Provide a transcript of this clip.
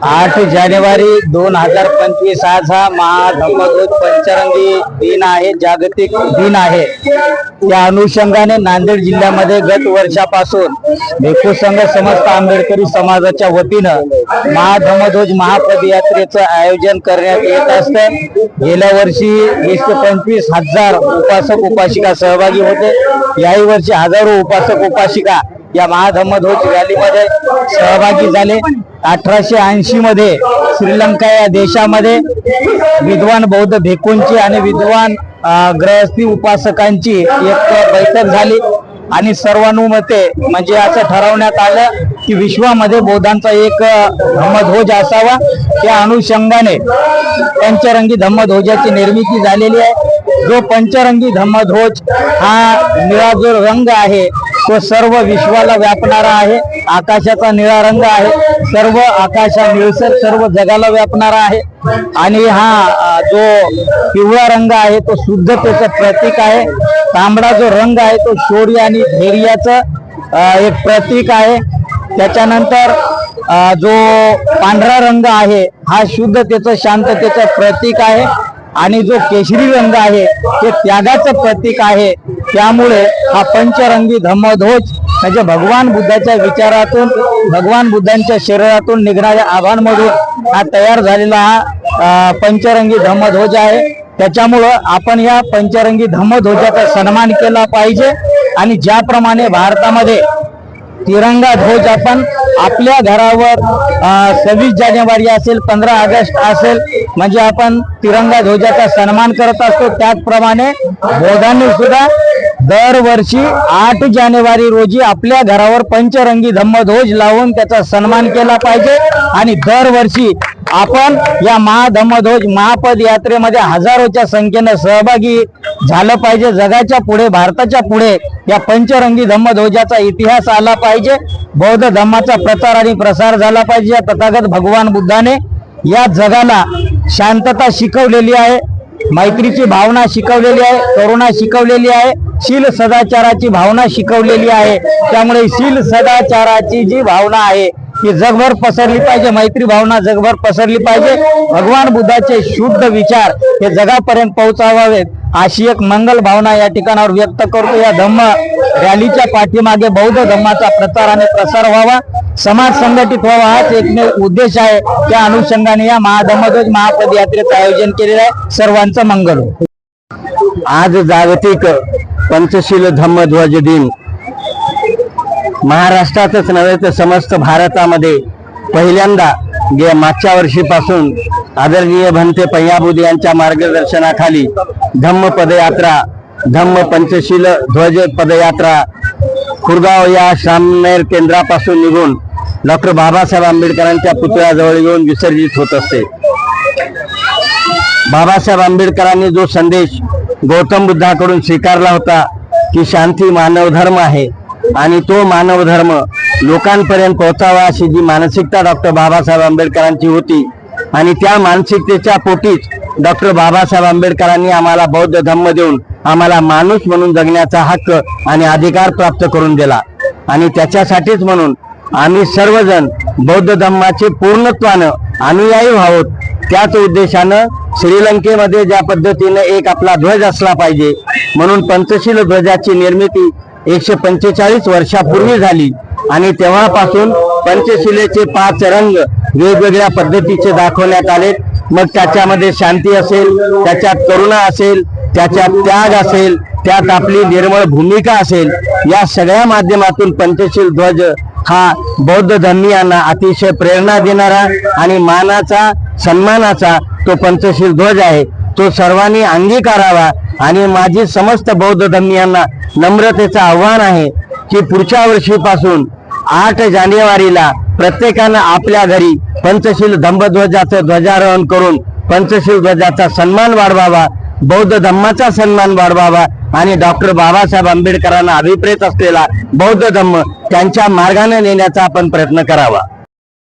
8 जानेवारी 2025 आज हा महाधम्मध्वज पंचरंगी दिन आहे, जागतिक दिन आहे। त्या अनुषंगाने नांदेड जिल्ह्यामध्ये गत वर्षापासून भिक्खू संघ समस्त आंबेडकरी समाजाच्या वतीनं महाधम्मध्वज महापदयात्रेचं आयोजन करण्यात येत असते। गेल्या वर्षी 20 ते 25 हजार उपासक उपासिका सहभागी होते। याही वर्षी हजारो उपासक उपासिका या महाधम्मध्वज रॅलीमध्ये सहभागी झाले। 1880 मध्ये श्रीलंका या देशामध्ये विद्वान बौद्ध भिक्खूंची आणि विद्वान गृहस्थी उपासकांची एक बैठक झाली आणि सर्वानुमते म्हणजे असं ठरवण्यात आलं की विश्वामध्ये बौद्धांचा एक धम्मध्वज असावा। त्या अनुषंगाने पंचरंगी धम्मध्वजाची निर्मिती झालेली आहे। जो पंचरंगी धम्मध्वज हा निळा जो रंग आहे तो सर्व विश्वाला व्यापणारा आहे। आकाशाचा निळा रंग आहे, सर्व आकाशा निळसर सर्व जगाला व्यापणारा आहे। आणि हा जो पिवळा रंग आहे तो शुद्धतेचं प्रतीक आहे। तांबडा जो रंग आहे तो शौर्य आणि धैर्याचं एक प्रतीक आहे। त्याच्यानंतर जो पांढरा रंग आहे हा शुद्धतेचं शांततेचं प्रतीक आहे आणि जो केशरी रंग आहे ते त्यागाचं प्रतीक आहे। त्यामुळे हा पंचरंगी धम्मध्वज म्हणजे भगवान बुद्धाच्या विचारातून भगवान बुद्धांच्या शरीरातून निघणाऱ्या आभांमधून हा तयार झालेला हा पंचरंगी धम्मध्वज आहे। त्याच्यामुळं आपण या पंचरंगी धम्मध्वजाचा सन्मान केला पाहिजे आणि ज्याप्रमाणे भारतामध्ये तिरंगा ध्वज आपण आपल्या घरावर 26 जानेवारी असेल 15 ऑगस्ट असेल म्हणजे आपण तिरंगा ध्वजाचा सन्मान करत असतो, त्याचप्रमाणे बौद्धांनी सुद्धा दरवर्षी 8 जानेवारी रोजी आपल्या घरावर पंचरंगी धम्मध्वज लावून त्याचा सन्मान केला पाहिजे। आणि दरवर्षी आपण या महाधम्मध्वज महापदयात्रेमध्ये हजारोच्या संख्येने सहभागी झालं पाहिजे। जगाच्या पुढे भारताच्या पुढे या पंचरंगी धम्मध्वजाचा इतिहास आला पाहिजे। बौद्ध धम्माचा प्रचार आणि प्रसार झाला पाहिजे। या तथागत भगवान बुद्धाने या जगाला शांतता शिकवलेली आहे, मैत्रीची भावना शिकवलेली आहे, करुणा शिकवलेली आहे, शील सदाचाराची भावना शिकवलेली आहे। त्यामुळे शील सदाचाराची जी भावना आहे ती जगभर पसरली पाहिजे, मैत्री भावना जगभर पसरली पाहिजे। भगवान बुद्धाचे शुद्ध विचार हे जगापर्यंत पोहोचावेत अशी एक मंगल भावना या ठिकाणावर व्यक्त करतो। या धम्म रॅलीच्या पाठीमागे बौद्ध धम्माचा प्रचार आणि प्रसार व्हावा, समाज संघटित व्हावा हाच एकमेव उद्देश आहे। त्या अनुषंगाने या महाधम्मध्वज महापदयात्रेचं आयोजन केलेलं आहे। सर्वांचं मंगल हो। आज जागतिक पंचशील धम्मध्वज दिन महाराष्ट्रातच नव्हे तर समस्त भारतामध्ये पहिल्यांदा मागच्या वर्षीपासून आदरणीय भंते पय्याबुद्ध यांच्या मार्गदर्शनाखाली धम्म पदयात्रा धम्म पंचशील ध्वज पदयात्रा खुरगाव या श्रामनेर केंद्रापासून निघून डॉक्टर बाबासाहेब आंबेडकरांच्या पुतळ्याजवळ येऊन विसर्जित होत असते। बाबासाहेब आंबेडकरांनी जो संदेश गौतम बुद्धाकडून स्वीकारला होता की शांती मानव धर्म आहे आणि तो मानव धर्म लोकांपर्यंत पोहोचावा अशी जी मानसिकता डॉक्टर बाबासाहेब आंबेडकरांची होती आणि त्या मानसिकतेच्या पोटीच डॉक्टर बाबासाहेब आंबेडकरांनी आम्हाला बौद्ध धम्म देऊन आम्हाला माणूस म्हणून जगण्याचा हक्क आणि अधिकार प्राप्त करून दिला। आणि त्याच्यासाठीच म्हणून आम्ही सर्वजण बौद्ध धम्माचे पूर्णत्वानं अनुयायी व्हावोत। त्याच उद्देशानं श्रीलंकेमध्ये ज्या पद्धतीने एक आपला ध्वज असला पाहिजे म्हणून पंचशील ध्वजाची निर्मिती 145 वर्षापूर्वी झाली आणि तेव्हापासून पंचशिलेचे 5 रंग वेगवेगळ्या पद्धतीचे दाखवण्यात आले। मग त्याच्यामध्ये शांती असेल, त्याच्यात करुणा असेल, त्याच्यात त्याग असेल, त्यात आपली निर्मळ भूमिका असेल, या सगळ्या माध्यमातून पंचशील ध्वज हा बौद्ध धर्मीयांना अतिशय प्रेरणा देणारा आणि मानाचा सन्मानाचा तो पंचशील ध्वज आहे। तो सर्वांनी अंगीकारावा आणि माझी समस्त बौद्ध धर्मीयांना नम्रतेचं आव्हान आहे की पुढच्या वर्षीपासून 8 जानेवारीला प्रत्येकानं आपल्या घरी पंचशील धम्मध्वजाचं ध्वजारोहण करून पंचशील ध्वजाचा सन्मान वाढवावा, बौद्ध धम्माचा सन्मान वाढवावा आणि डॉक्टर बाबासाहेब आंबेडकरांना अभिप्रेत असलेला बौद्ध धम्म त्यांच्या मार्गाने नेण्याचा आपण प्रयत्न करावा।